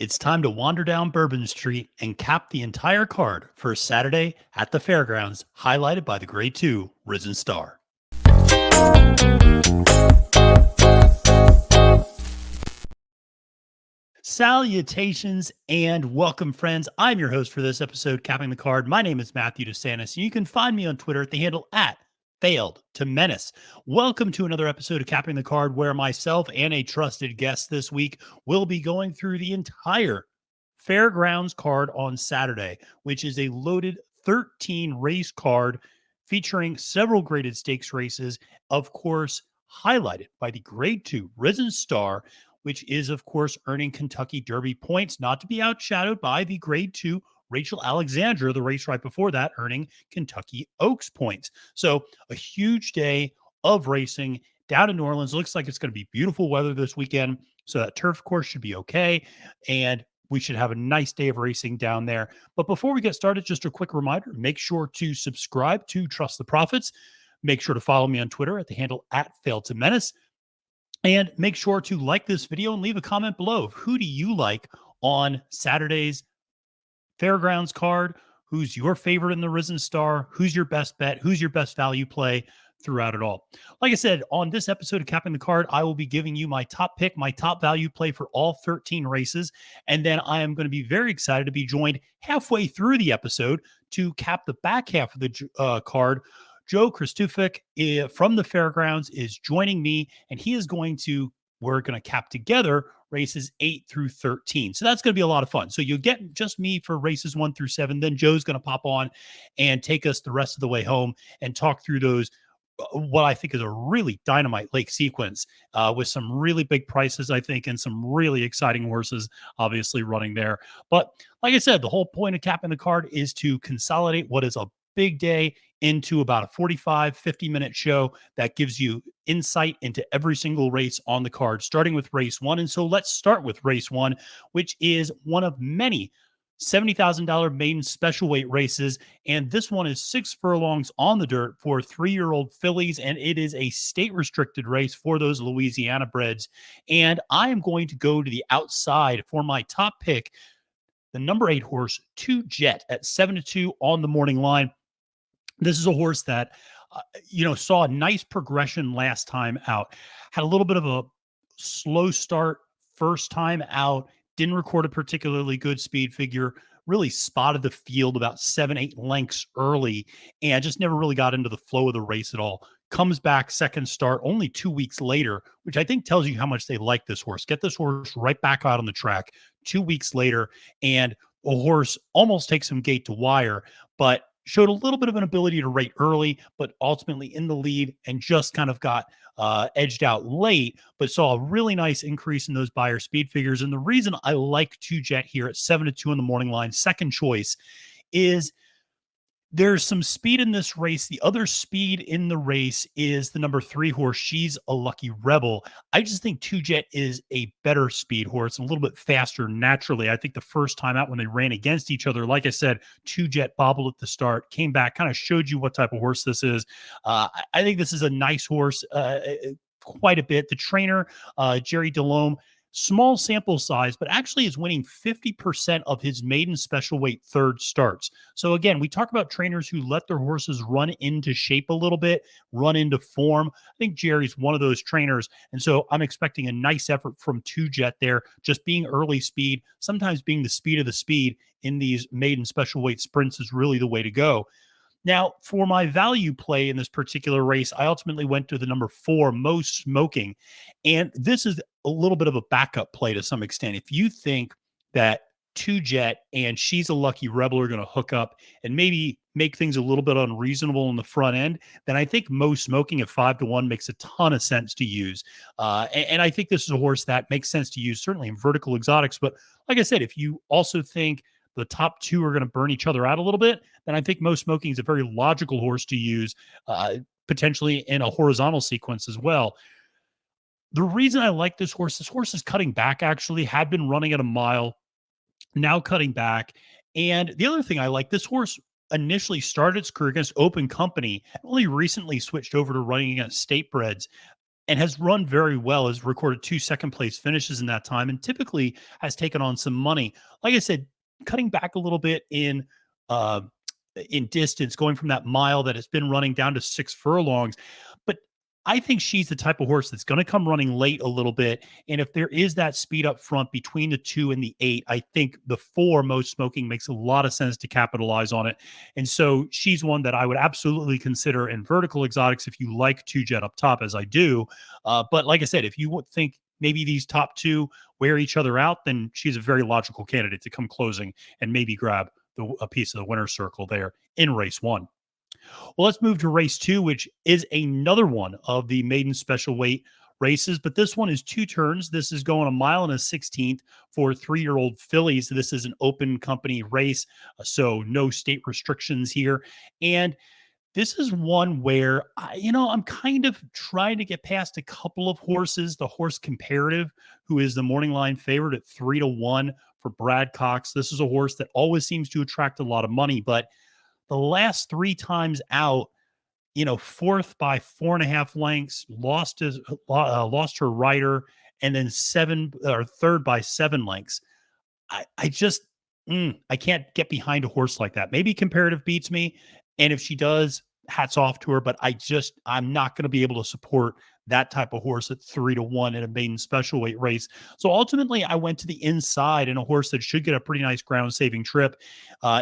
It's time to wander down Bourbon Street and cap the entire card for Saturday at the fairgrounds, highlighted by the Grade 2 Risen Star. Salutations and welcome, friends. I'm your host for this episode, Capping the Card. My name is Matthew DeSantis, and you can find me on Twitter at the handle at Failed to Menace. Welcome to another episode of Capping the Card, where myself and a trusted guest this week will be going through the entire Fairgrounds card on Saturday, which is a loaded 13 race card featuring several graded stakes races, of course, highlighted by the Grade 2 Risen Star, which is, of course, earning Kentucky Derby points, not to be outshadowed by the Grade 2 Rachel Alexandra, the race right before that, earning Kentucky Oaks points. So a huge day of racing down in New Orleans. Looks like it's going to be beautiful weather this weekend, so that turf course should be okay, and we should have a nice day of racing down there. But before we get started, just a quick reminder, make sure to subscribe to Trust the Profits. Make sure to follow me on Twitter at the handle at Failed to Menace. And make sure to like this video and leave a comment below. Who do you like on Saturday's Fairgrounds card? Who's your favorite in the Risen Star? Who's your best bet? Who's your best value play throughout it all? Like I said, on this episode of Capping the Card, I will be giving you my top pick, my top value play for all 13 races. And then I am going to be very excited to be joined halfway through the episode to cap the back half of the card. Joe Kristufik from the Fairgrounds is joining me, and we're going to cap together races 8 through 13. So that's going to be a lot of fun. So you'll get just me for races 1 through 7. Then Joe's going to pop on and take us the rest of the way home and talk through those, what I think is a really dynamite lake sequence with some really big prices, I think, and some really exciting horses, obviously, running there. But like I said, the whole point of capping the card is to consolidate what is a big day into about a 45, 50-minute show that gives you insight into every single race on the card, starting with race 1. And so let's start with race 1, which is one of many $70,000 maiden special weight races. And this one is 6 furlongs on the dirt for 3-year-old fillies. And it is a state restricted race for those Louisiana breds. And I am going to go to the outside for my top pick, the number 8 horse, 2 Jet at 7-2 on the morning line. This is a horse that, saw a nice progression last time out. Had a little bit of a slow start first time out. Didn't record a particularly good speed figure. Really spotted the field about 7-8 lengths early, and just never really got into the flow of the race at all. Comes back second start only 2 weeks later, which I think tells you how much they like this horse. Get this horse right back out on the track 2 weeks later, and a horse almost takes him gate to wire, but showed a little bit of an ability to rate early, but ultimately in the lead and just kind of got edged out late, but saw a really nice increase in those buyer speed figures. And the reason I like 2 Jet here at 7-2 on the morning line, second choice, is there's some speed in this race. The other speed in the race is the number 3 horse. She's a Lucky Rebel. I just think 2 Jet is a better speed horse and a little bit faster naturally. I think the first time out when they ran against each other, like I said, 2 Jet bobbled at the start, came back, kind of showed you what type of horse this is. I think this is a nice horse quite a bit. The trainer, Jerry Delhomme, small sample size, but actually is winning 50% of his maiden special weight third starts. So again, we talk about trainers who let their horses run into shape a little bit, run into form. I think Jerry's one of those trainers. And so I'm expecting a nice effort from 2 Jet there, just being early speed, sometimes being the speed of the speed in these maiden special weight sprints is really the way to go. Now, for my value play in this particular race, I ultimately went to the number 4, Mo Smoking. And this is a little bit of a backup play to some extent. If you think that 2 Jet and She's a Lucky Rebel are going to hook up and maybe make things a little bit unreasonable in the front end, then I think Mo Smoking at 5-1 makes a ton of sense to use. And I think this is a horse that makes sense to use, certainly in vertical exotics. But like I said, if you also think the top 2 are going to burn each other out a little bit, then I think Mo Smoking is a very logical horse to use, potentially in a horizontal sequence as well. The reason I like this horse is cutting back, actually, had been running at a mile, now cutting back. And the other thing I like, this horse initially started its career against open company, only recently switched over to running against state breds. and has run very well, has recorded 2 second place finishes in that time, and typically has taken on some money. Like I said, cutting back a little bit uh in distance, going from that mile that has been running down to 6 furlongs. But I think she's the type of horse that's going to come running late a little bit. And if there is that speed up front between the 2 and the 8, I think the 4 most smoking makes a lot of sense to capitalize on it. And so she's one that I would absolutely consider in vertical exotics if you like 2 jet up top, as I do. But like I said, if you would think maybe these top 2 wear each other out, then she's a very logical candidate to come closing and maybe grab a piece of the winner's circle there in race 1. Well, let's move to race 2, which is another one of the maiden special weight races, but this one is 2 turns. This is going a mile and a 16th for 3-year-old fillies. This is an open company race, so no state restrictions here. And this is one where I'm kind of trying to get past a couple of horses. The horse Comparative, who is the morning line favorite at 3-1 for Brad Cox. This is a horse that always seems to attract a lot of money, but the last 3 times out, fourth by 4.5 lengths, lost her rider, and then third by 7 lengths. I just I can't get behind a horse like that. Maybe Comparative beats me, and if she does, hats off to her. But I'm not going to be able to support that type of horse at 3-1 in a maiden special weight race. So ultimately, I went to the inside in a horse that should get a pretty nice ground saving trip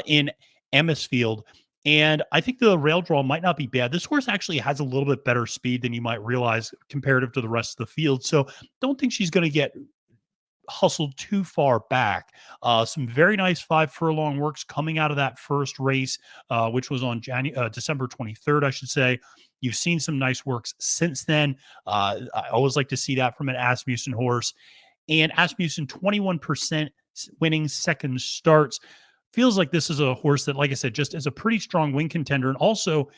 in Emmisfield. And I think the rail draw might not be bad. This horse actually has a little bit better speed than you might realize comparative to the rest of the field. So don't think she's going to get hustled too far back. Some very nice 5 furlong works coming out of that first race, which was on December 23rd, I should say. You've seen some nice works since then. I always like to see that from an Asmussen horse. And Asmussen, 21% winning second starts. Feels like this is a horse that, like I said, just is a pretty strong win contender. And also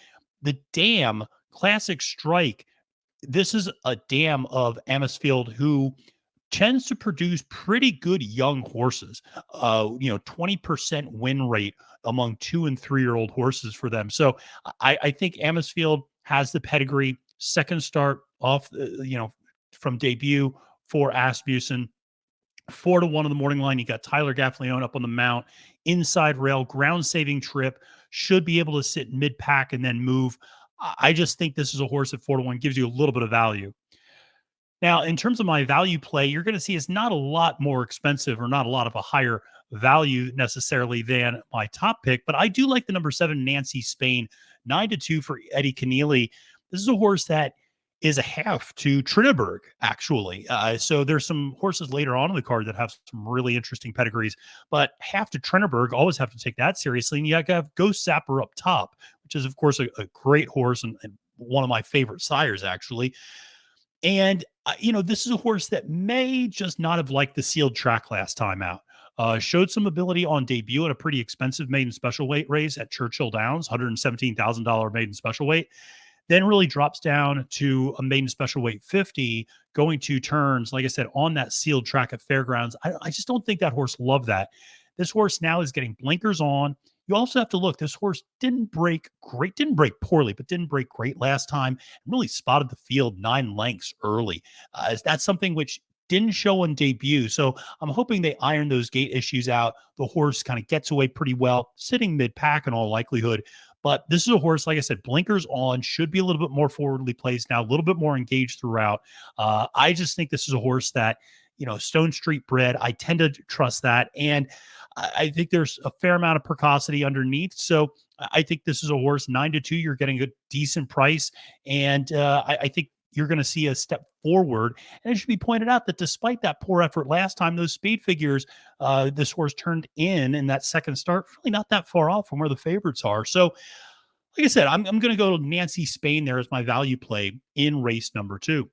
the dam Classic Strike. This is a dam of Emmisfield who tends to produce pretty good young horses. 20% win rate among 2 and 3-year-old horses for them. So I think Emmisfield has the pedigree. Second start off, from debut for Asmussen. 4-1 on the morning line. You got Tyler Gaffleone up on the mount, inside rail, ground saving trip, should be able to sit mid pack and then move. I just think this is a horse at 4-1 gives you a little bit of value. Now, in terms of my value play, you're going to see it's not a lot more expensive or not a lot of a higher value necessarily than my top pick, but I do like the number 7 Nancy Spain, 9-2 for Eddie Keneally. This is a horse that is a half to Trinneberg, actually. So there's some horses later on in the card that have some really interesting pedigrees, but half to Trinneberg, always have to take that seriously. And you got to have Ghost Sapper up top, which is, of course, a great horse and one of my favorite sires, actually. And, this is a horse that may just not have liked the sealed track last time out. Showed some ability on debut in a pretty expensive maiden special weight race at Churchill Downs, $117,000 maiden special weight. Then really drops down to a maiden special weight 50, going 2 turns, like I said, on that sealed track at Fairgrounds. I just don't think that horse loved that. This horse now is getting blinkers on. You also have to look, this horse didn't break poorly, but didn't break great last time. Really spotted the field 9 lengths early. That's something which didn't show on debut. So I'm hoping they iron those gate issues out. The horse kind of gets away pretty well, sitting mid-pack in all likelihood. But this is a horse, like I said, blinkers on, should be a little bit more forwardly placed now, a little bit more engaged throughout. I just think this is a horse that, Stone Street bred. I tend to trust that. And I think there's a fair amount of precocity underneath. So I think this is a horse 9-2. You're getting a decent price. And I think you're going to see a step forward. And it should be pointed out that despite that poor effort last time, those speed figures this horse turned in that second start, really not that far off from where the favorites are. So, like I said, I'm going to go to Nancy Spain there as my value play in race number 2.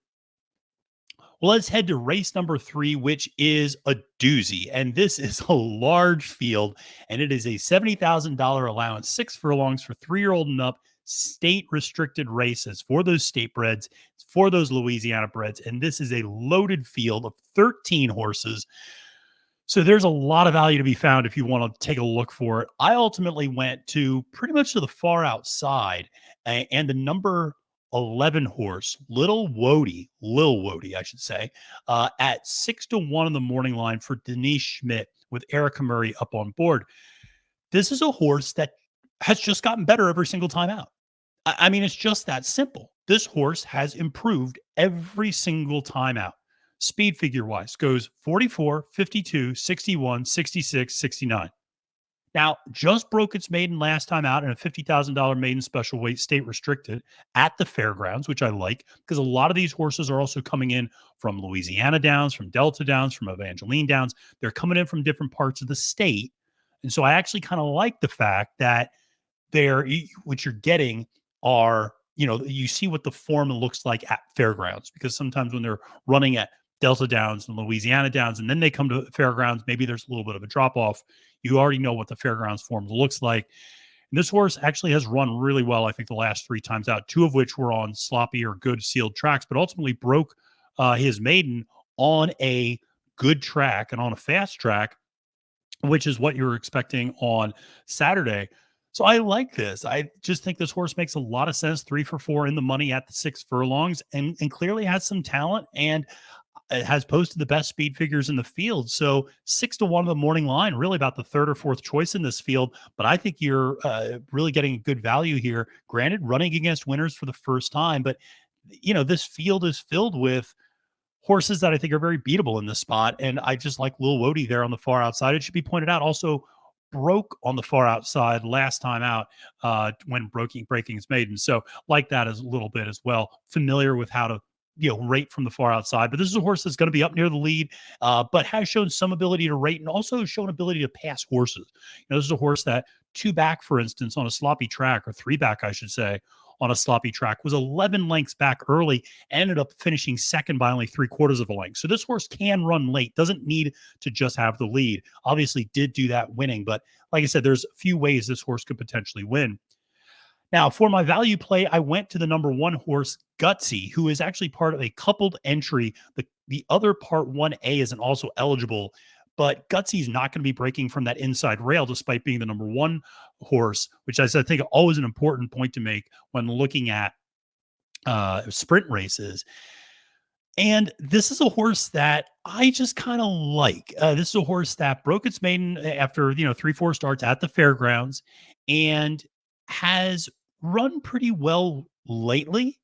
Well, let's head to race number 3, which is a doozy. And this is a large field, and it is a $70,000 allowance, 6 furlongs for 3-year-old and up, state restricted races for those state breds, for those Louisiana breds. And this is a loaded field of 13 horses. So there's a lot of value to be found if you want to take a look for it. I ultimately went to pretty much to the far outside, and the number 11 horse, Lil Wody, I should say, at 6-1 on the morning line for Denise Schmidt with Erica Murray up on board. This is a horse that has just gotten better every single time out. I mean, it's just that simple. This horse has improved every single time out. Speed figure wise goes 44, 52, 61, 66, 69. Now, just broke its maiden last time out in a $50,000 maiden special weight state restricted at the fairgrounds, which I like because a lot of these horses are also coming in from Louisiana Downs, from Delta Downs, from Evangeline Downs. They're coming in from different parts of the state. And so I actually kind of like the fact that what you're getting are, you see what the form looks like at fairgrounds because sometimes when they're running at Delta Downs and Louisiana Downs, and then they come to fairgrounds, maybe there's a little bit of a drop off. You already know what the fairgrounds form looks like. And this horse actually has run really well, I think, the last 3 times out, 2 of which were on sloppy or good sealed tracks, but ultimately broke his maiden on a good track and on a fast track, which is what you were expecting on Saturday. So I like this. I just think this horse makes a lot of sense. 3 for 4 in the money at the 6 furlongs and clearly has some talent. And it has posted the best speed figures in the field. So 6-1 on the morning line, really about the 3rd or 4th choice in this field. But I think you're really getting a good value here. Granted, running against winners for the first time, but this field is filled with horses that I think are very beatable in this spot. And I just like Lil Wody there on the far outside. It should be pointed out also broke on the far outside last time out when breaking his maiden. So like that as a little bit as well. Familiar with how to rate from the far outside. But this is a horse that's going to be up near the lead, but has shown some ability to rate and also shown ability to pass horses. This is a horse that 2 back, for instance, on a sloppy track, or 3 back, I should say, on a sloppy track, was 11 lengths back early, ended up finishing second by only 3/4 of a length. So this horse can run late, doesn't need to just have the lead. Obviously did do that winning, but like I said, there's a few ways this horse could potentially win. Now, for my value play, I went to the number 1 horse, Gutsy, who is actually part of a coupled entry. The other part 1A isn't also eligible, but Gutsy's not going to be breaking from that inside rail despite being the number 1 horse, which I think always an important point to make when looking at sprint races. And this is a horse that I just kind of like. This is a horse that broke its maiden after 3-4 starts at the fairgrounds and has run pretty well lately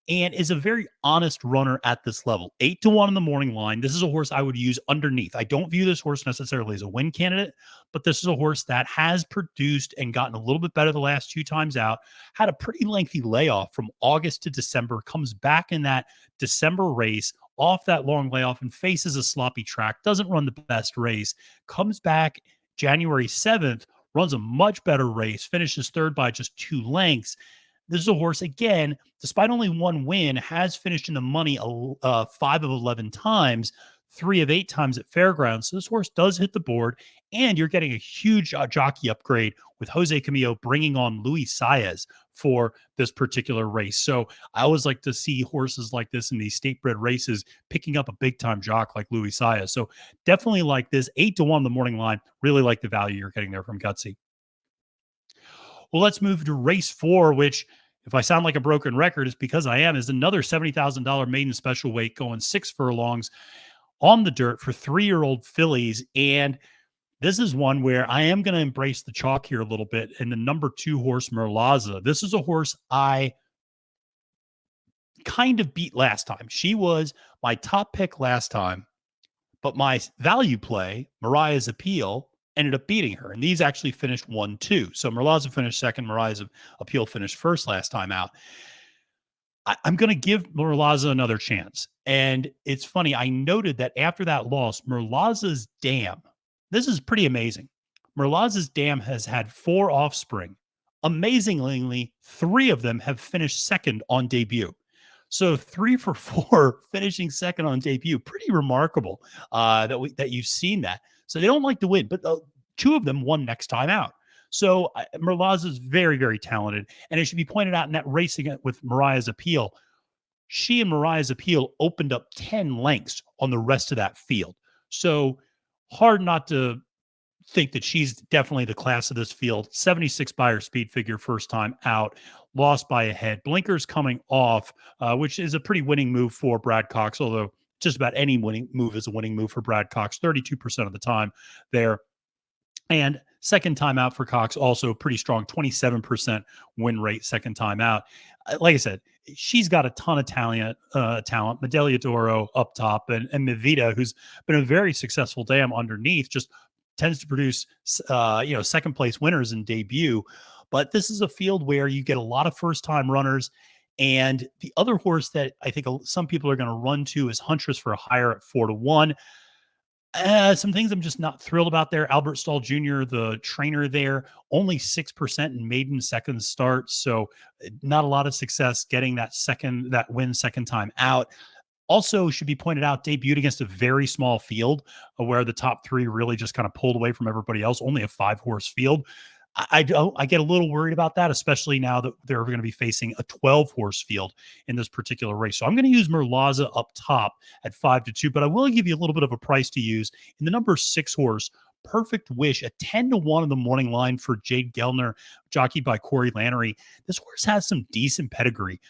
and is a very honest runner at this level. 8-1 in the morning line. This is a horse I would use underneath. I don't view this horse necessarily as a win candidate, but this is a horse that has produced and gotten a little bit better the last 2 times out. Had a pretty lengthy layoff from August to December, comes back in that December race off that long layoff and faces a sloppy track, doesn't run the best race, comes back January 7th, runs a much better race, finishes 3rd by just 2 lengths. This is a horse, again, despite only 1 win, has finished in the money 5 of 11 times, 3 of 8 times at fairgrounds. So this horse does hit the board, and you're getting a huge jockey upgrade with Jose Camillo bringing on Luis Saez for this particular race. So I always like to see horses like this in these state bred races picking up a big time jock like Luis Saez. So definitely like this 8-1 the morning line. Really like the value you're getting there from Gutsy. Well, let's move to race 4, which, if I sound like a broken record, is because I am, is another $70,000 maiden special weight going 6 furlongs on the dirt for 3-year-old fillies. And this is one where I am going to embrace the chalk here a little bit. And the number 2 horse, Merlaza. This is a horse I kind of beat last time. She was my top pick last time, but my value play, Mariah's Appeal, ended up beating her. And these actually finished 1-2. So Merlaza finished second. Mariah's Appeal finished first last time out. I'm going to give Merlaza another chance. And it's funny. I noted that after that loss, Merlaza's dam, this is pretty amazing. Merlaza's dam has had 4 offspring. Amazingly, 3 of them have finished second on debut. So 3 for 4 finishing second on debut. Pretty remarkable that you've seen that. So they don't like to win, but 2 of them won next time out. So Merlaza is very, very talented. And it should be pointed out in that racing with Mariah's Appeal, she and Mariah's Appeal opened up 10 lengths on the rest of that field. So hard not to think that she's definitely the class of this field. 76 by her speed figure, first time out, lost by a head. Blinkers coming off, which is a pretty winning move for Brad Cox, although just about any winning move is a winning move for Brad Cox, 32% of the time there. And second time out for Cox, also pretty strong, 27% win rate second time out. Like I said, she's got a ton of talent. Medaglia d'Oro up top, and Mivita, who's been a very successful dam underneath, just tends to produce, second place winners in debut. But this is a field where you get a lot of first time runners. And the other horse that I think some people are going to run to is Huntress for a higher at 4-1. Some things I'm just not thrilled about there. Albert Stahl Jr., the trainer there, only 6% in maiden second start. So not a lot of success getting that win second time out. Also should be pointed out, debuted against a very small field where the top three really just kind of pulled away from everybody else, only a 5-horse field. I get a little worried about that, especially now that they're going to be facing a 12-horse field in this particular race. So I'm going to use Merlaza up top at 5-2, but I will give you a little bit of a price to use in the number 6-horse Perfect Wish, a 10-1 in the morning line for Jade Gelner, jockeyed by Corey Lannery. This horse has some decent pedigree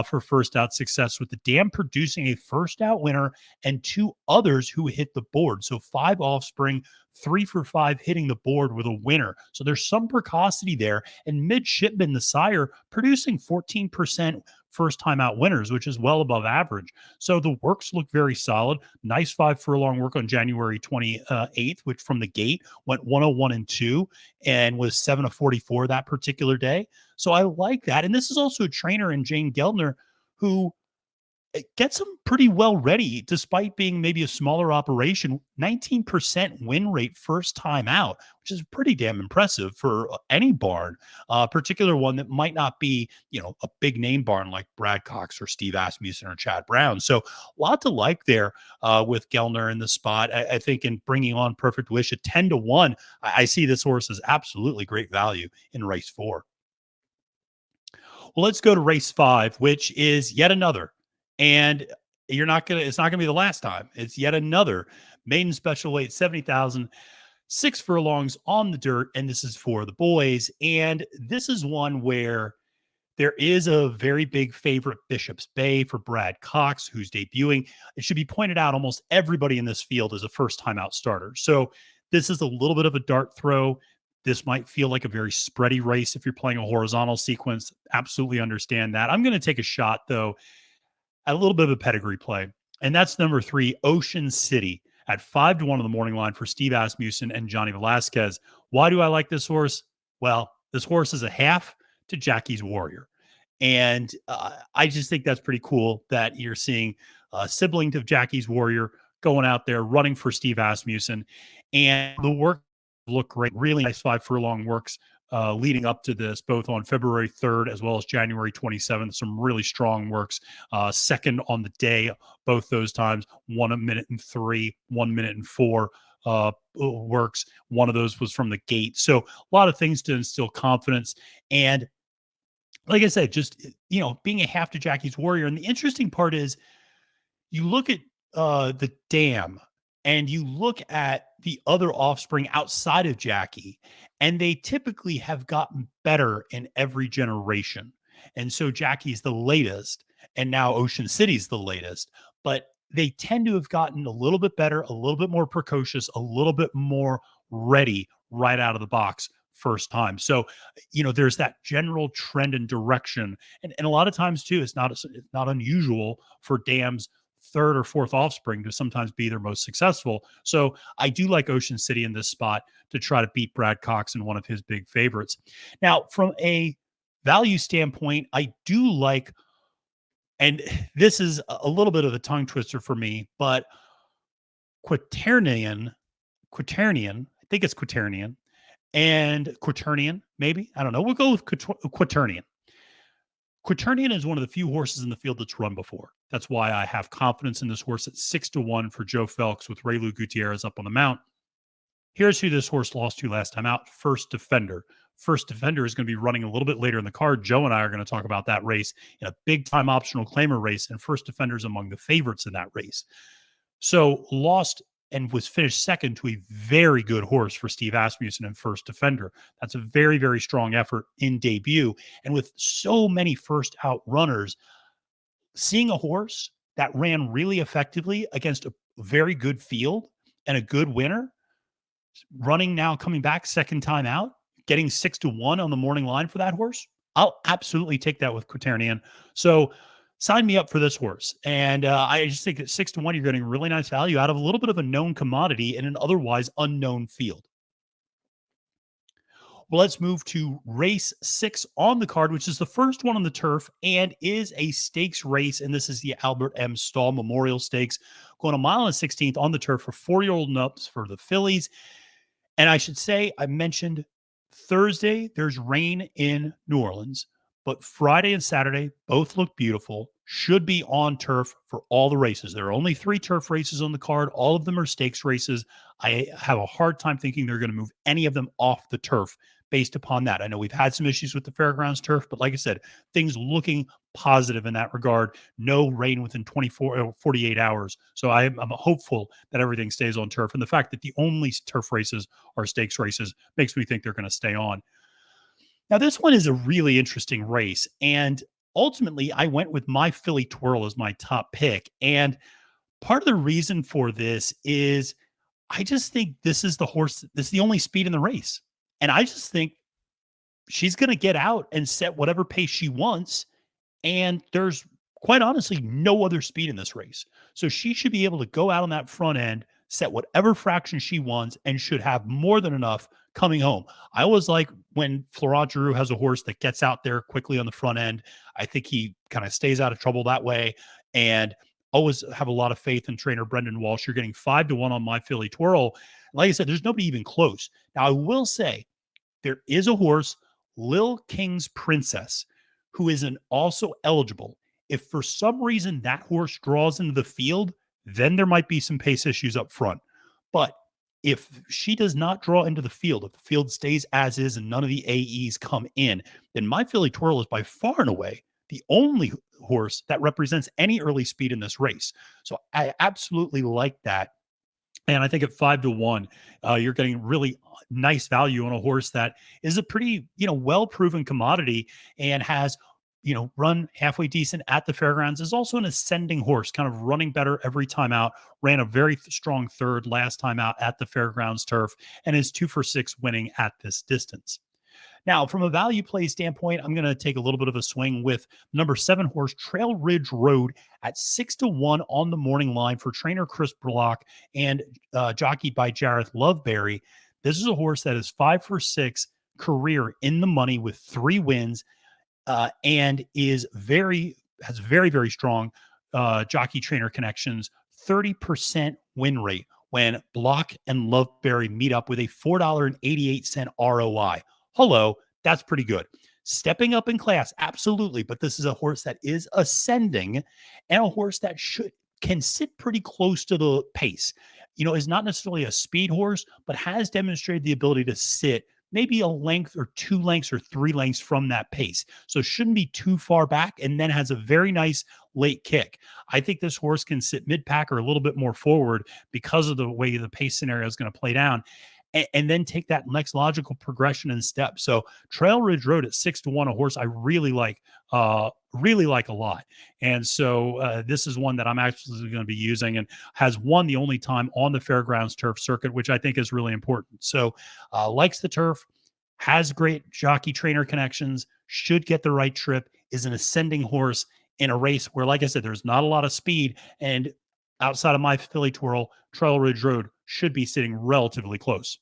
for first out success, with the dam producing a first out winner and 2 others who hit the board. So 5 offspring, 3 for 5 hitting the board with a winner. So there's some precocity there. And Midshipman, the sire, producing 14% first time out winners, which is well above average. So the works look very solid. Nice 5 furlong work on January 28th, which from the gate went 101 and 2 and was 7-44 that particular day. So I like that. And this is also a trainer in Jane Geldner who gets them pretty well ready despite being maybe a smaller operation. 19% win rate first time out, which is pretty damn impressive for any barn, particular one that might not be, a big name barn like Brad Cox or Steve Asmussen or Chad Brown. So a lot to like there with Gelner in the spot. I think in bringing on Perfect Wish at 10-1, I see this horse as absolutely great value in race 4. Well, let's go to race 5, which is yet another. And it's not gonna be the last time. It's yet another maiden special weight, 70,000, 6 furlongs on the dirt. And this is for the boys. And this is one where there is a very big favorite, Bishop's Bay, for Brad Cox, who's debuting. It should be pointed out, almost everybody in this field is a first time out starter. So this is a little bit of a dart throw. This might feel like a very spready race if you're playing a horizontal sequence. Absolutely understand that. I'm going to take a shot, though, at a little bit of a pedigree play. And that's number 3, Ocean City, at 5-1 on the morning line for Steve Asmussen and Johnny Velasquez. Why do I like this horse? Well, this horse is a half to Jackie's Warrior. And I just think that's pretty cool that you're seeing a sibling to Jackie's Warrior going out there running for Steve Asmussen. And the work look great. Really nice 5 furlong works leading up to this, both on February 3rd as well as January 27th. Some really strong works. Second on the day, both those times, 1 minute and 3, 1 minute and 4 works. One of those was from the gate. So a lot of things to instill confidence. And like I said, just, being a half to Jackie's Warrior. And the interesting part is you look at the dam and you look at the other offspring outside of Jackie, and they typically have gotten better in every generation. And so Jackie's the latest, and now Ocean City's the latest, but they tend to have gotten a little bit better, a little bit more precocious, a little bit more ready right out of the box first time. So, there's that general trend and direction. And a lot of times too, it's not unusual for dams third or fourth offspring to sometimes be their most successful. So I do like Ocean City in this spot to try to beat Brad Cox in one of his big favorites. Now, from a value standpoint, I do like, and this is a little bit of a tongue twister for me, but Quaternion, I think it's Quaternion, and Quaternion, maybe, I don't know. We'll go with Quaternion. Quaternion is one of the few horses in the field that's run before. That's why I have confidence in this horse at 6-1 for Joe Felks with Raylu Gutierrez up on the mount. Here's who this horse lost to last time out: First Defender. First Defender is going to be running a little bit later in the card. Joe and I are going to talk about that race in a big time optional claimer race, and First Defender is among the favorites in that race. So lost and was finished second to a very good horse for Steve Asmussen in First Defender. That's a very, very strong effort in debut. And with so many first out runners, seeing a horse that ran really effectively against a very good field and a good winner, running now coming back second time out, getting 6-1 on the morning line for that horse, I'll absolutely take that with Quaternion. So sign me up for this horse. And I just think at 6-1, you're getting really nice value out of a little bit of a known commodity in an otherwise unknown field. Well, let's move to race 6 on the card, which is the first one on the turf and is a stakes race. And this is the Albert M. Stahl Memorial Stakes, going a mile and 16th on the turf for 4-year-old and ups for the fillies. And I should say, I mentioned Thursday, there's rain in New Orleans, but Friday and Saturday both look beautiful, should be on turf for all the races. There are only 3 turf races on the card. All of them are stakes races. I have a hard time thinking they're going to move any of them off the turf based upon that. I know we've had some issues with the fairgrounds turf, but like I said, things looking positive in that regard. No rain within 24 or 48 hours. So I'm hopeful that everything stays on turf. And the fact that the only turf races are stakes races makes me think they're going to stay on. Now, this one is a really interesting race. And ultimately, I went with my Philly Twirl as my top pick. And part of the reason for this is I just think this is the horse, this is the only speed in the race. And I just think she's going to get out and set whatever pace she wants. And there's quite honestly no other speed in this race. So she should be able to go out on that front end, set whatever fraction she wants, and should have more than enough coming home. I always like when Florent Giroux has a horse that gets out there quickly on the front end. I think he kind of stays out of trouble that way. And always have a lot of faith in trainer Brendan Walsh. You're getting 5-1 on my Philly Twirl. Like I said, there's nobody even close. Now, I will say there is a horse, Lil King's Princess, who is also eligible. If for some reason that horse draws into the field, then there might be some pace issues up front. But if she does not draw into the field, if the field stays as is and none of the AEs come in, then my Philly Twirl is by far and away the only horse that represents any early speed in this race. So I absolutely like that. And I think at 5-1, you're getting really nice value on a horse that is a pretty, well-proven commodity and has, run halfway decent at the fairgrounds, is also an ascending horse, kind of running better every time out, ran a very strong third last time out at the fairgrounds turf, and is 2 for 6 winning at this distance. Now, from a value play standpoint, I'm going to take a little bit of a swing with number 7 horse Trail Ridge Road at 6-1 on the morning line for trainer Chris Block and jockeyed by Jareth Loveberry. This is a horse that is 5 for 6 career in the money with 3 wins and has very, very strong jockey trainer connections, 30% win rate when Block and Loveberry meet up with a $4.88 ROI. Hello, that's pretty good. Stepping up in class, absolutely. But this is a horse that is ascending and a horse that can sit pretty close to the pace. Is not necessarily a speed horse, but has demonstrated the ability to sit maybe a length or 2 lengths or 3 lengths from that pace. So shouldn't be too far back and then has a very nice late kick. I think this horse can sit mid-pack or a little bit more forward because of the way the pace scenario is going to play down. And then take that next logical progression and step. So Trail Ridge Road at 6-1, a horse I really like a lot. And so this is one that I'm actually going to be using and has won the only time on the fairgrounds turf circuit, which I think is really important. So likes the turf, has great jockey trainer connections, should get the right trip, is an ascending horse in a race where, like I said, there's not a lot of speed. And outside of my Philly Twirl, Trail Ridge Road should be sitting relatively close.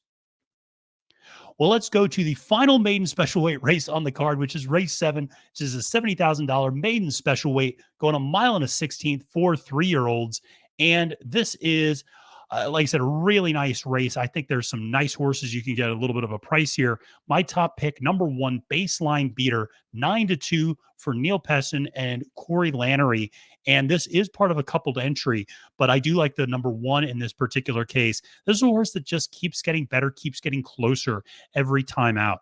Well, let's go to the final maiden special weight race on the card, which is race 7, which is a $70,000 maiden special weight going a mile and a 16th for 3-year-olds. And this is, like I said, a really nice race. I think there's some nice horses you can get a little bit of a price here. My top pick, number 1, Baseline Beater, 9-2 for Neil Pessin and Corey Lannery. And this is part of a coupled entry, but I do like the number 1 in this particular case. This is a horse that just keeps getting better, keeps getting closer every time out.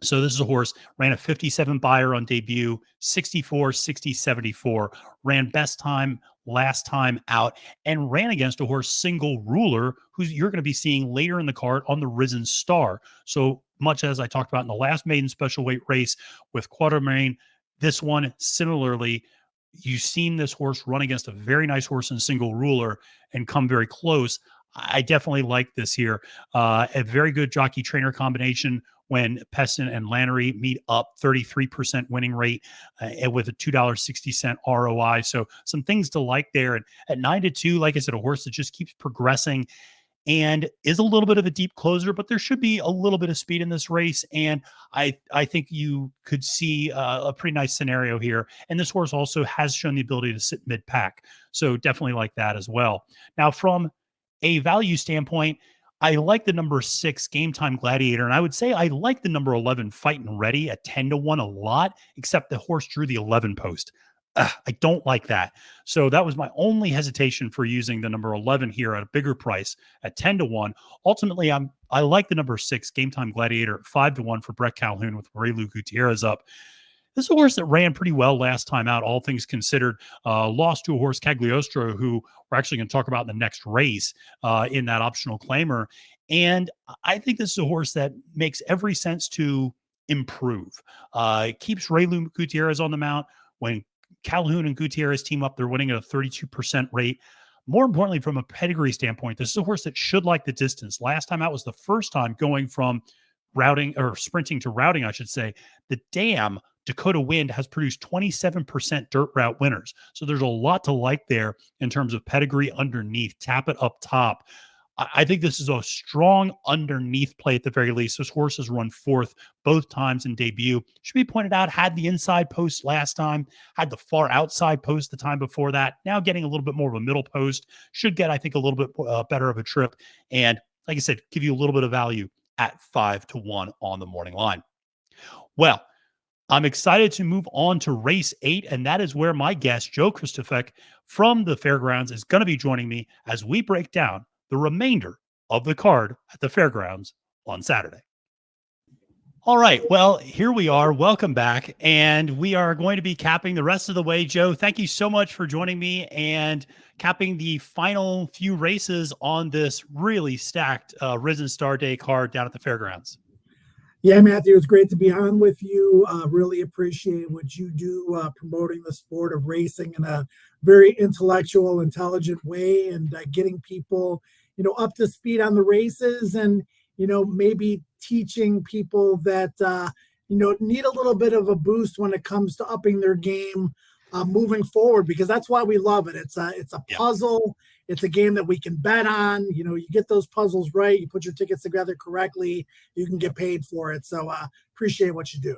So this is a horse, ran a 57 buyer on debut, 64, 60, 74, ran best time last time out and ran against a horse, Single Ruler, who you're going to be seeing later in the card on the Risen Star. So much as I talked about in the last maiden special weight race with Quatermain, this one similarly, you've seen this horse run against a very nice horse in Single Ruler and come very close. I definitely like this here. A very good jockey trainer combination when Peston and Lannery meet up, 33% winning rate with a $2.60 ROI. So some things to like there. And at 9-2, like I said, a horse that just keeps progressing and is a little bit of a deep closer, but there should be a little bit of speed in this race. And I think you could see a pretty nice scenario here. And this horse also has shown the ability to sit mid-pack. So definitely like that as well. Now, from a value standpoint, I like the number 6 Game Time Gladiator, and I would say I like the number 11 Fightin' Ready at 10-1 a lot, except the horse drew the 11 post. I don't like that. So that was my only hesitation for using the number 11 here at a bigger price at 10-1. Ultimately, I like the number 6 Game Time Gladiator at 5-1 for Brett Calhoun with Raylu Gutierrez up. This is a horse that ran pretty well last time out, all things considered. Lost to a horse, Cagliostro, who we're actually going to talk about in the next race in that optional claimer. And I think this is a horse that makes every sense to improve. It keeps Raylu Gutierrez on the mount. When Calhoun and Gutierrez team up, they're winning at a 32% rate. More importantly, from a pedigree standpoint, this is a horse that should like the distance. Last time out was the first time going from routing or sprinting to routing, I should say. The Dam Dakota Wind has produced 27% dirt route winners. So there's a lot to like there in terms of pedigree underneath. Tap it up top. I think this is a strong underneath play at the very least. This horse has run 4th both times in debut. Should be pointed out, had the inside post last time, had the far outside post the time before that. Now getting a little bit more of a middle post. Should get, I think, a little bit better of a trip. And like I said, give you a little bit of value at 5-1 on the morning line. Well, I'm excited to move on to race 8, and that is where my guest, Joe Kristofek from the Fairgrounds, is going to be joining me as we break down the remainder of the card at the Fairgrounds on Saturday. All right. Well, here we are. Welcome back. And we are going to be capping the rest of the way. Joe, thank you so much for joining me and capping the final few races on this really stacked Risen Star Day card down at the Fairgrounds. Yeah, Matthew, it's great to be on with you. Really appreciate what you do promoting the sport of racing in a very intellectual, intelligent way and getting people, up to speed on the races and, maybe teaching people that, need a little bit of a boost when it comes to upping their game moving forward, because that's why we love it. It's a puzzle. It's a game that we can bet on. You get those puzzles right, you put your tickets together correctly, you can get paid for it. So appreciate what you do.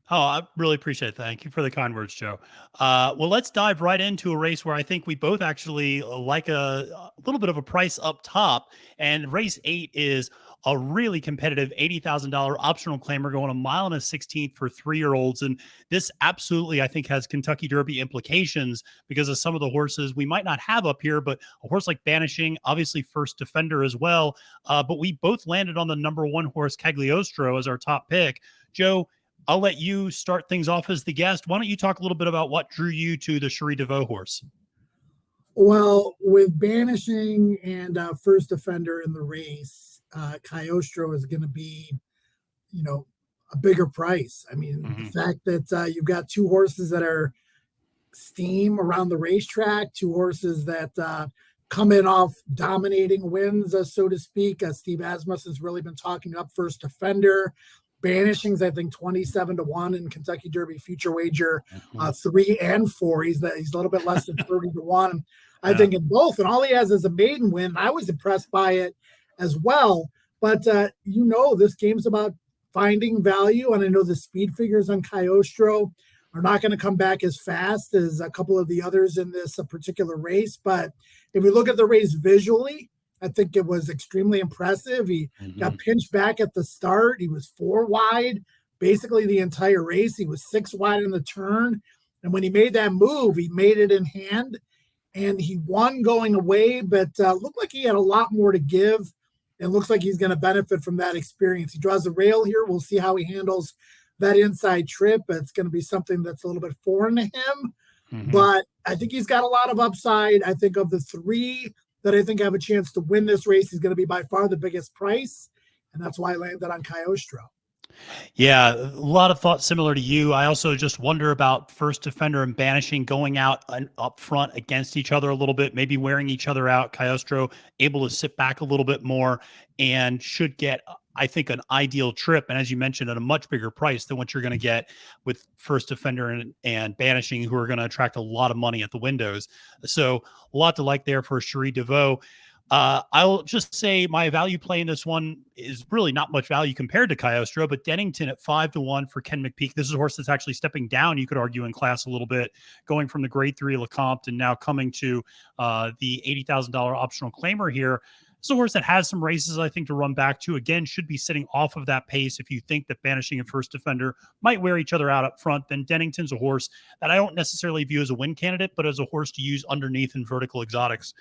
Oh, I really appreciate it. Thank you for the kind words, Joe. Well, let's dive right into a race where I think we both actually like a little bit of a price up top. And race 8 is a really competitive $80,000 optional claimer going 1.16 miles for 3-year-olds. And this absolutely, I think, has Kentucky Derby implications because of some of the horses we might not have up here, but a horse like Banishing, obviously First Defender as well. But we both landed on the number 1 horse, Cagliostro, as our top pick. Joe, I'll let you start things off as the guest. Why don't you talk a little bit about what drew you to the Cherie DeVaux horse? Well, with Banishing and First Defender in the race, Cagliostro is going to be, a bigger price. I mean, the fact that you've got 2 horses that are steam around the racetrack, 2 horses that come in off dominating wins, so to speak. Steve Asmus has really been talking up First Defender. Banishing's, I think, 27-1 in Kentucky Derby future wager, 3 and 4. He's a little bit less than 30-1. I think in both, and all he has is a maiden win. I was impressed by it as well. But this game's about finding value, and I know the speed figures on Cagliostro are not going to come back as fast as a couple of the others in this particular race. But if we look at the race visually, I think it was extremely impressive. He got pinched back at the start. He was 4 wide basically the entire race. He was 6 wide in the turn. And when he made that move, he made it in hand. And he won going away, but looked like he had a lot more to give. And looks like he's going to benefit from that experience. He draws a rail here. We'll see how he handles that inside trip. It's going to be something that's a little bit foreign to him. But I think he's got a lot of upside. I think of the three that I think have a chance to win this race, he's going to be by far the biggest price. And that's why I landed on Cagliostro. Yeah, a lot of thoughts similar to you. I also just wonder about First Defender and Banishing going out up front against each other a little bit, maybe wearing each other out. Cagliostro able to sit back a little bit more and should get, I think, an ideal trip. And as you mentioned, at a much bigger price than what you're going to get with First Defender and Banishing, who are going to attract a lot of money at the windows. So a lot to like there for Cherie DeVaux. I'll just say my value play in this one is really not much value compared to Cagliostro, but Dennington at 5-1 for Ken McPeak. This is a horse that's actually stepping down, you could argue, in class a little bit, going from the grade 3 Lecomte and now coming to the $80,000 optional claimer here. It's a horse that has some races, I think, to run back to. Again, should be sitting off of that pace. If you think that Banishing and First Defender might wear each other out up front, then Dennington's a horse that I don't necessarily view as a win candidate, but as a horse to use underneath in vertical exotics,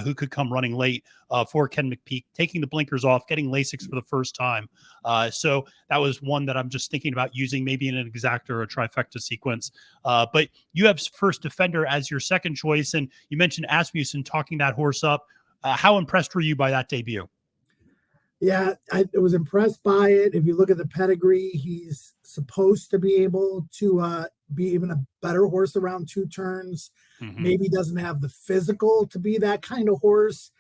who could come running late for Ken McPeak, taking the blinkers off, getting Lasix for the first time. So that was one that I'm just thinking about using maybe in an exacta or a trifecta sequence. But you have First Defender as your second choice, and you mentioned Asmussen talking that horse up. How impressed were you by that debut? Yeah, I was impressed by it. If you look at the pedigree, he's supposed to be able to be even a better horse around 2 turns. Maybe doesn't have the physical to be that kind of horse.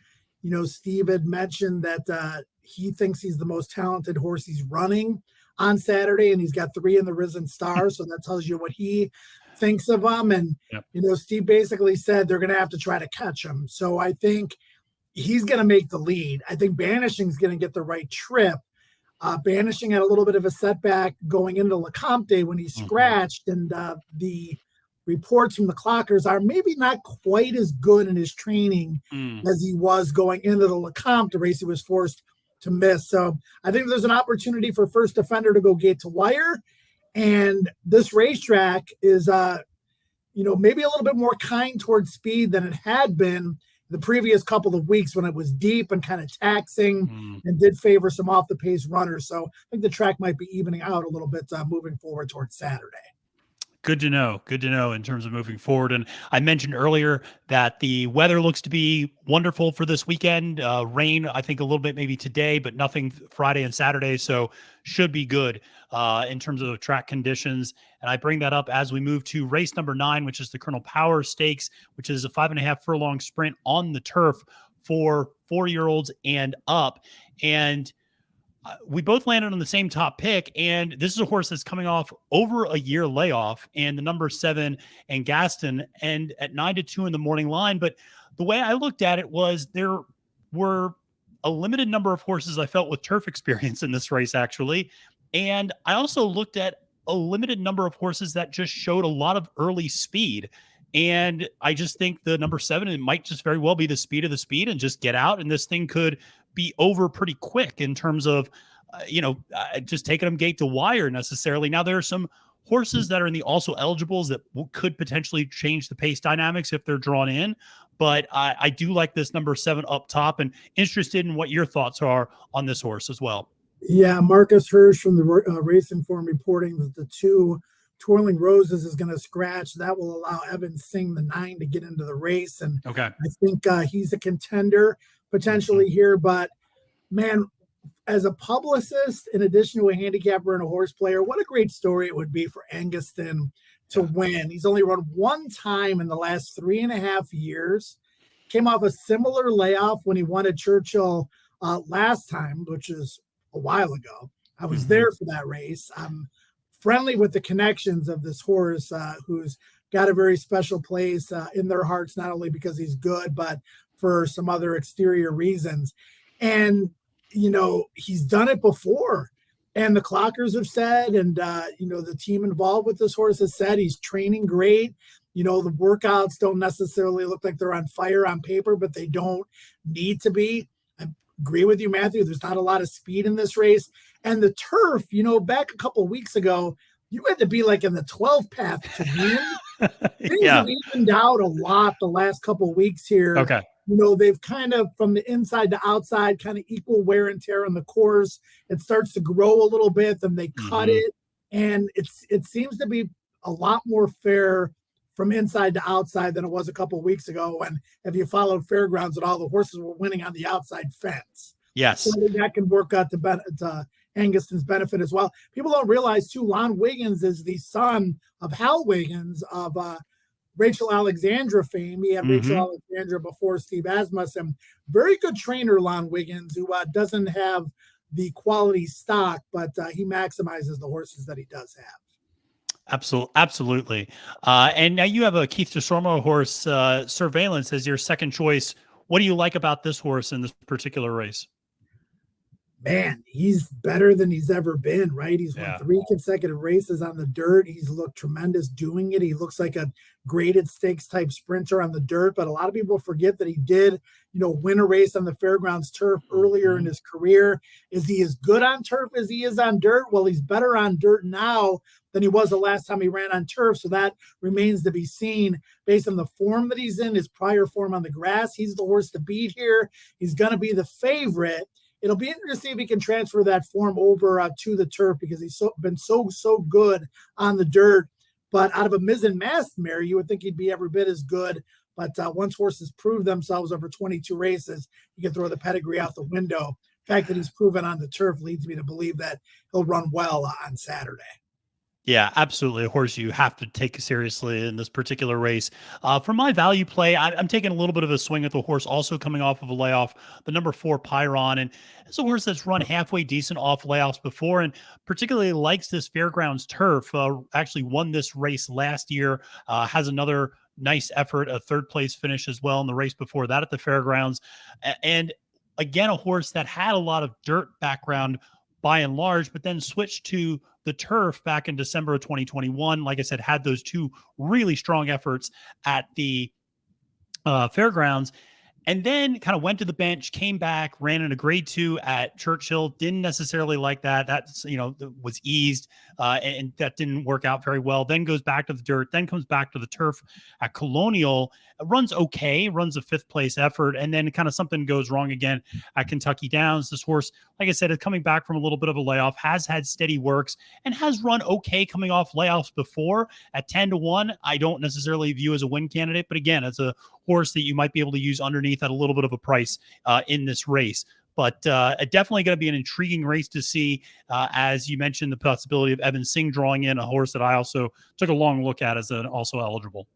You know, Steve had mentioned that he thinks he's the most talented horse he's running on Saturday, and he's got 3 in the Risen Star. So that tells you what he thinks of him. And, you know, Steve basically said they're going to have to try to catch him. So I think he's going to make the lead. I think Banishing is going to get the right trip. Banishing had a little bit of a setback going into Lecomte when he scratched, and the reports from the clockers are maybe not quite as good in his training as he was going into the Lecomte race he was forced to miss. So I think there's an opportunity for First Defender to go gate to wire, and this racetrack is, you know, maybe a little bit more kind towards speed than it had been the previous couple of weeks when it was deep and kind of taxing and did favor some off the pace runners. So I think the track might be evening out a little bit moving forward towards Saturday. Good to know. Good to know in terms of moving forward. And I mentioned earlier that the weather looks to be wonderful for this weekend. Rain, I think a little bit maybe today, but nothing Friday and Saturday. So should be good in terms of track conditions. And I bring that up as we move to race number 9, which is the Colonel Power Stakes, which is a 5.5 furlong sprint on the turf for 4-year-olds and up. And we both landed on the same top pick, and this is a horse that's coming off over a year layoff, and the number 7 and Gaston and at 9-2 in the morning line. But the way I looked at it was there were a limited number of horses I felt with turf experience in this race, actually. And I also looked at a limited number of horses that just showed a lot of early speed. And I just think the number 7, it might just very well be the speed of the speed and just get out. And this thing could be over pretty quick in terms of, just taking them gate to wire necessarily. Now, there are some horses that are in the also eligibles that could potentially change the pace dynamics if they're drawn in. But I do like this number 7 up top, and interested in what your thoughts are on this horse as well. Yeah, Marcus Hirsch from the Race Inform reporting that the 2 Twirling Roses is going to scratch. That will allow Evan Singh, the 9, to get into the race. And I think he's a contender potentially here. But, man, as a publicist, in addition to a handicapper and a horse player, what a great story it would be for Anguston to win. He's only run 1 time in the last 3.5 years. Came off a similar layoff when he won at Churchill last time, which is a while ago. I was there for that race. I'm friendly with the connections of this horse, who's got a very special place in their hearts, not only because he's good, but for some other exterior reasons. And, you know, he's done it before. And the clockers have said, and, the team involved with this horse has said he's training great. You know, the workouts don't necessarily look like they're on fire on paper, but they don't need to be. I agree with you, Matthew. There's not a lot of speed in this race. And the turf, back a couple of weeks ago, you had to be like in the 12th path to win. Things have evened out a lot the last couple of weeks here. Okay. They've kind of, from the inside to outside, kind of equal wear and tear on the course. It starts to grow a little bit, then they cut it. And it seems to be a lot more fair from inside to outside than it was a couple of weeks ago. And if you followed Fairgrounds, and all the horses were winning on the outside fence. So Yes. I think that can work out to Anguston's benefit as well. People don't realize too, Lon Wiggins is the son of Hal Wiggins of Rachel Alexandra fame. He had Rachel Hmm. Alexandra before Steve Asmussen. Very good trainer, Lon Wiggins, who doesn't have the quality stock, but he maximizes the horses that he does have. Absolutely. And now you have a Keith DeSormo horse, Surveillance, as your second choice. What do you like about this horse in this particular race? Man, he's better than he's ever been, right? He's won Yeah. 3 consecutive races on the dirt. He's looked tremendous doing it. He looks like a graded stakes type sprinter on the dirt, but a lot of people forget that he did, win a race on the Fairgrounds turf earlier in his career. Is he as good on turf as he is on dirt? Well, he's better on dirt now than he was the last time he ran on turf, so that remains to be seen based on the form that he's in, his prior form on the grass. He's the horse to beat here. He's going to be the favorite. It'll be interesting to see if he can transfer that form over to the turf, because he's been so good on the dirt. But out of a Mizzen Masked mare, you would think he'd be every bit as good. But once horses prove themselves over 22 races, you can throw the pedigree out the window. The fact that he's proven on the turf leads me to believe that he'll run well on Saturday. Yeah, absolutely. A horse you have to take seriously in this particular race. For my value play, I'm taking a little bit of a swing at the horse, also coming off of a layoff, the number 4 Pyron. And it's a horse that's run halfway decent off layoffs before, and particularly likes this Fairgrounds turf. Actually won this race last year, has another nice effort, a third place finish as well in the race before that at the Fairgrounds. And again, a horse that had a lot of dirt background by and large, but then switched to the turf back in December of 2021. Like I said, had those 2 really strong efforts at the Fairgrounds, and then kind of went to the bench, came back, ran in a grade 2 at Churchill. Didn't necessarily like that. That's, was eased, and that didn't work out very well. Then goes back to the dirt, then comes back to the turf at Colonial, runs okay, runs a 5th place effort, and then kind of something goes wrong again at Kentucky Downs. This horse, like I said, is coming back from a little bit of a layoff, has had steady works, and has run okay coming off layoffs before. At 10-1, I don't necessarily view as a win candidate, but again, it's a horse that you might be able to use underneath at a little bit of a price in this race. But definitely going to be an intriguing race to see. As you mentioned, the possibility of Evan Singh drawing in, a horse that I also took a long look at as also eligible.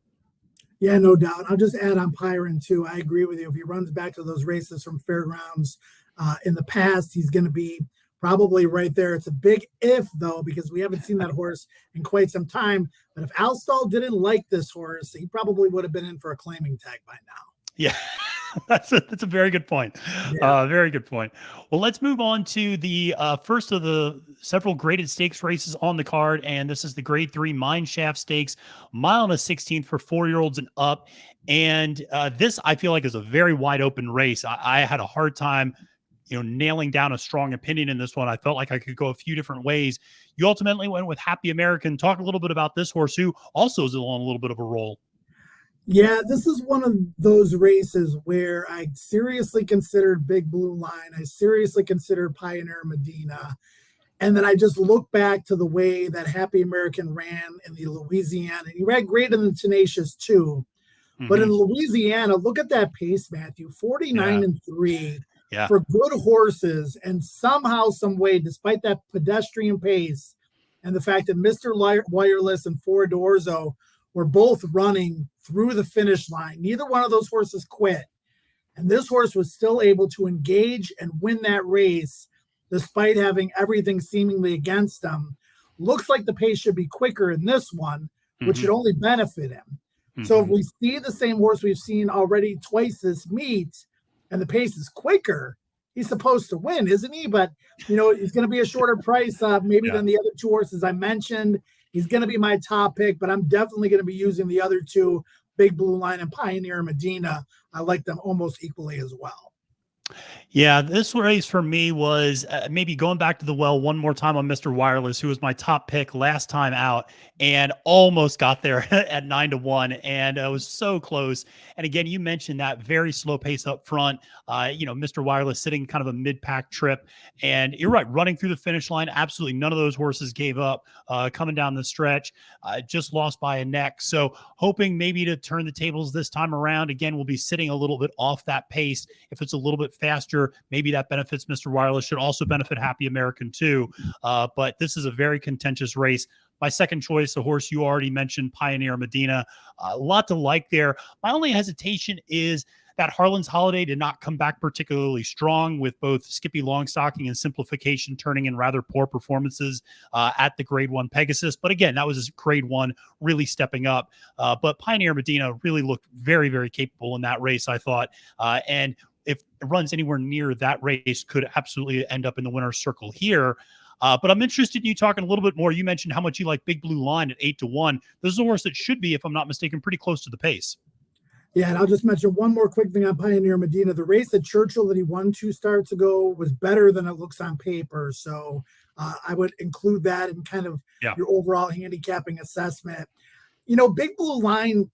Yeah, no doubt. I'll just add on Pyron too. I agree with you. If he runs back to those races from Fairgrounds in the past, he's going to be probably right there. It's a big if, though, because we haven't seen that horse in quite some time. But if Alstall didn't like this horse, he probably would have been in for a claiming tag by now. Yeah, that's a very good point. Yeah. Very good point. Well, let's move on to the first of the several graded stakes races on the card. And this is the grade 3 Mineshaft Stakes, 1.16 for 4-year-olds and up. And this, I feel like, is a very wide open race. I had a hard time, nailing down a strong opinion in this one. I felt like I could go a few different ways. You ultimately went with Happy American. Talk a little bit about this horse, who also is on a little bit of a roll. Yeah, this is one of those races where I seriously considered Big Blue Line. I seriously considered Pioneer Medina. And then I just look back to the way that Happy American ran in the Louisiana. He ran greater than Tenacious too. But in Louisiana, look at that pace, Matthew, 49-3 for good horses. And somehow, some way, despite that pedestrian pace and the fact that Mr. Wireless and Four Dorzo were both running through the finish line, neither one of those horses quit. And this horse was still able to engage and win that race despite having everything seemingly against him. Looks like the pace should be quicker in this one, which should only benefit him. So if we see the same horse we've seen already twice this meet and the pace is quicker, he's supposed to win, isn't he? But, he's going to be a shorter price maybe than the other 2 horses I mentioned. He's going to be my top pick, but I'm definitely going to be using the other 2, Big Blue Line and Pioneer Medina. I like them almost equally as well. Yeah, this race for me was maybe going back to the well one more time on Mr. Wireless, who was my top pick last time out, and almost got there at 9-1, and was so close. And again, you mentioned that very slow pace up front. Mr. Wireless sitting kind of a mid-pack trip, and you're right, running through the finish line. Absolutely, none of those horses gave up coming down the stretch. Just lost by a neck. So hoping maybe to turn the tables this time around. Again, we'll be sitting a little bit off that pace. If it's a little bit faster, maybe that benefits Mr. Wireless. Should also benefit Happy American too. But this is a very contentious race. My second choice, the horse you already mentioned, Pioneer Medina. A lot to like there. My only hesitation is that Harlan's Holiday did not come back particularly strong, with both Skippy Longstocking and Simplification turning in rather poor performances at the Grade 1 Pegasus. But again, that was Grade 1 really stepping up. But Pioneer Medina really looked very, very capable in that race, I thought. And if it runs anywhere near that race, could absolutely end up in the winner's circle here. But I'm interested in you talking a little bit more. You mentioned how much you like Big Blue Line at 8-1. This is a horse that should be, if I'm not mistaken, pretty close to the pace. Yeah, and I'll just mention one more quick thing on Pioneer Medina. The race at Churchill that he won 2 starts ago was better than it looks on paper. So I would include that in kind of your overall handicapping assessment. Big Blue Line,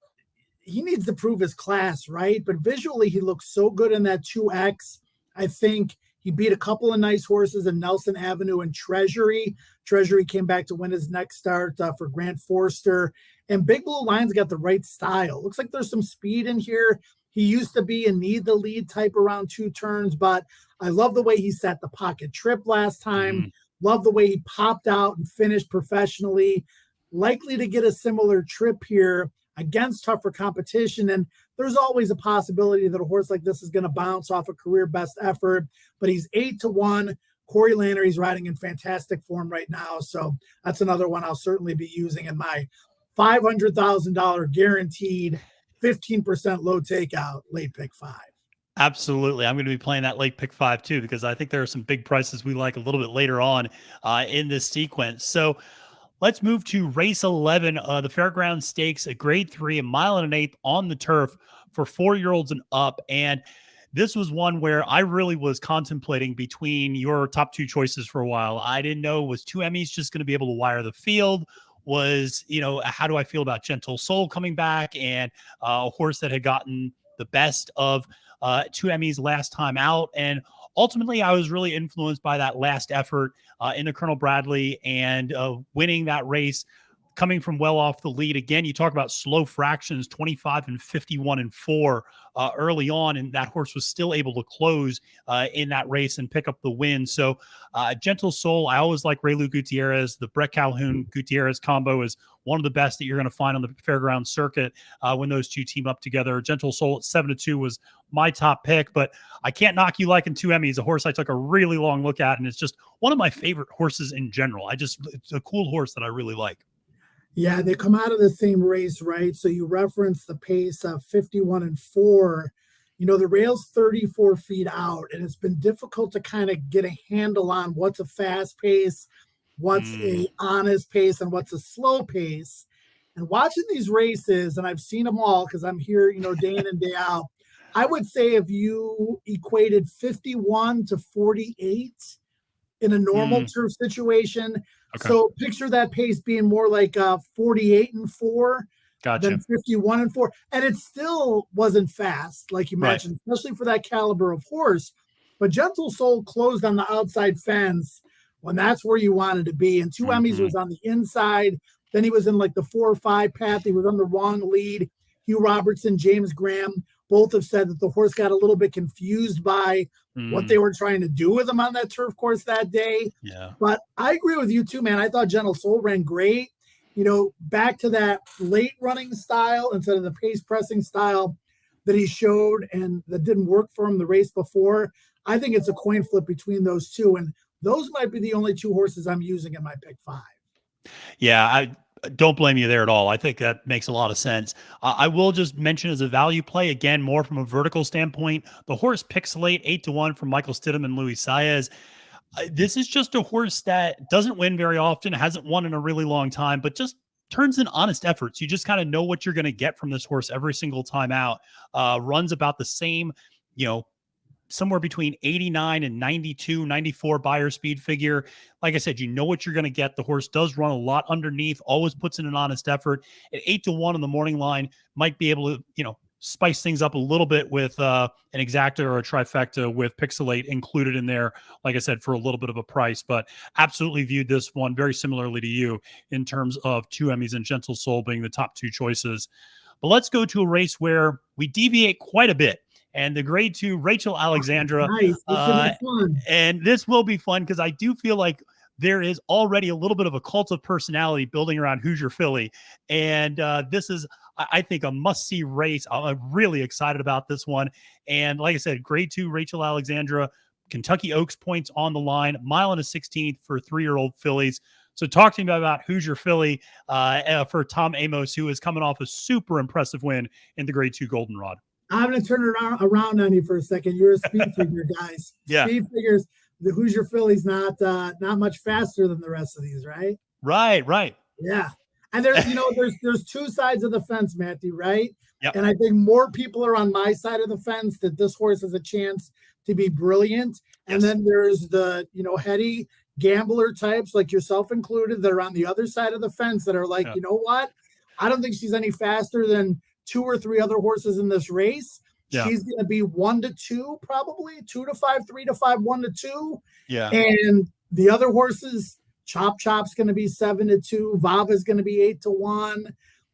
he needs to prove his class, right? But visually, he looks so good in that 2X. I think he beat a couple of nice horses in Nelson Avenue and Treasury. Treasury came back to win his next start for Grant Forster. And Big Blue Line's got the right style. Looks like there's some speed in here. He used to be a need the lead type around 2 turns, but I love the way he set the pocket trip last time. Love the way he popped out and finished professionally. Likely to get a similar trip here against tougher competition. And there's always a possibility that a horse like this is going to bounce off a career best effort, but he's 8-1. Corey Lannery's riding in fantastic form right now. So that's another one I'll certainly be using in my $500,000 guaranteed 15% low takeout late pick 5. Absolutely. I'm going to be playing that late pick 5 too, because I think there are some big prices we like a little bit later on in this sequence. So let's move to race 11, the Fairground Stakes, a Grade 3, 1.125 miles on the turf for 4-year-olds and up. And this was one where I really was contemplating between your top 2 choices for a while. I didn't know, was 2 Emmys just going to be able to wire the field? Was, how do I feel about Gentle Soul coming back, and a horse that had gotten the best of 2 Emmys last time out? And ultimately, I was really influenced by that last effort in the Colonel Bradley and winning that race, coming from well off the lead. Again, you talk about slow fractions, 25 and 51 and 4 early on, and that horse was still able to close in that race and pick up the win. So Gentle Soul, I always like Raylu Gutierrez. The Brett Calhoun Gutierrez combo is one of the best that you're going to find on the fairground circuit when those two team up together. Gentle Soul at 7-2 was my top pick, but I can't knock you liking 2 Emmys, a horse I took a really long look at, and it's just one of my favorite horses in general. It's a cool horse that I really like. Yeah, they come out of the same race, right? So you reference the pace of 51 and 4. The rail's 34 feet out, and it's been difficult to kind of get a handle on what's a fast pace, what's a honest pace, and what's a slow pace. And watching these races, and I've seen them all because I'm here, day in and day out. I would say if you equated 51 to 48 in a normal turf situation. Okay. So picture that pace being more like 48 and 4 than 51 and 4. And it still wasn't fast, like you mentioned, especially for that caliber of horse. But Gentle Soul closed on the outside fence when that's where you wanted to be. And 2 Emmys was on the inside. Then he was in like the 4 or 5 path. He was on the wrong lead. Hugh Robertson, James Graham, both have said that the horse got a little bit confused by what they were trying to do with him on that turf course that day. Yeah. But I agree with you too, man. I thought Gentle Soul ran great. Back to that late running style instead of the pace pressing style that he showed and that didn't work for him the race before. I think it's a coin flip between those two. And those might be the only 2 horses I'm using in my pick 5. Yeah, I don't blame you there at all. I think that makes a lot of sense. I will just mention as a value play, again, more from a vertical standpoint, the horse Pixelate 8-1 from Michael Stidham and Luis Saez. This is just a horse that doesn't win very often, hasn't won in a really long time, but just turns in honest efforts. You just kind of know what you're going to get from this horse every single time out. Runs about the same, somewhere between 89 and 92, 94 buyer speed figure. Like I said, you know what you're going to get. The horse does run a lot underneath, always puts in an honest effort. At 8-1 on the morning line, might be able to, spice things up a little bit with an exacta or a trifecta with Pixelate included in there, like I said, for a little bit of a price. But absolutely viewed this one very similarly to you in terms of Two Emmys and Gentle Soul being the top two choices. But let's go to a race where we deviate quite a bit. And the grade 2, Rachel Alexandra. Nice. This should be fun. And this will be fun because I do feel like there is already a little bit of a cult of personality building around Hoosier Philly. And this is, I think, a must-see race. I'm really excited about this one. And like I said, grade 2, Rachel Alexandra, Kentucky Oaks points on the line, 1.116 for 3-year-old fillies. So talk to me about Hoosier Philly for Tom Amos, who is coming off a super impressive win in the grade 2 Goldenrod. I'm going to turn it around on you for a second. You're a speed figure, guys. Yeah. Speed figures. The Hoosier Philly's not much faster than the rest of these, right? Right. Yeah. And there's two sides of the fence, Matthew, right? Yep. And I think more people are on my side of the fence that this horse has a chance to be brilliant. And then there's the, heady gambler types like yourself included that are on the other side of the fence that are like, you know what? I don't think she's any faster than 2 or 3 other horses in this race. Yeah. She's going to be 1-2, probably 2-5, 3-5, 1-2. Yeah. And the other horses, Chop's going to be 7-2. Vava's going to be 8-1.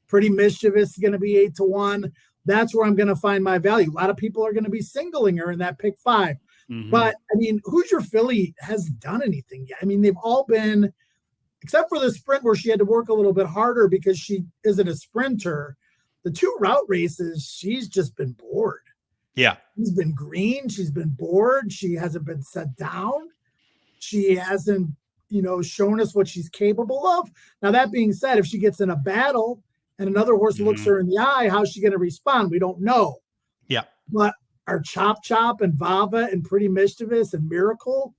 Pretty Mischievous is going to be 8-1. That's where I'm going to find my value. A lot of people are going to be singling her in that pick 5. Mm-hmm. But I mean, Hoosier Philly hasn't done anything yet. I mean, they've all been, except for the sprint where she had to work a little bit harder because she isn't a sprinter. The 2 route races, she's just been bored. Yeah. She's been green. She's been bored. She hasn't been set down. She hasn't, shown us what she's capable of. Now, that being said, if she gets in a battle and another horse looks her in the eye, how's she going to respond? We don't know. Yeah. But are Chop and Vava and Pretty Mischievous and Miracle,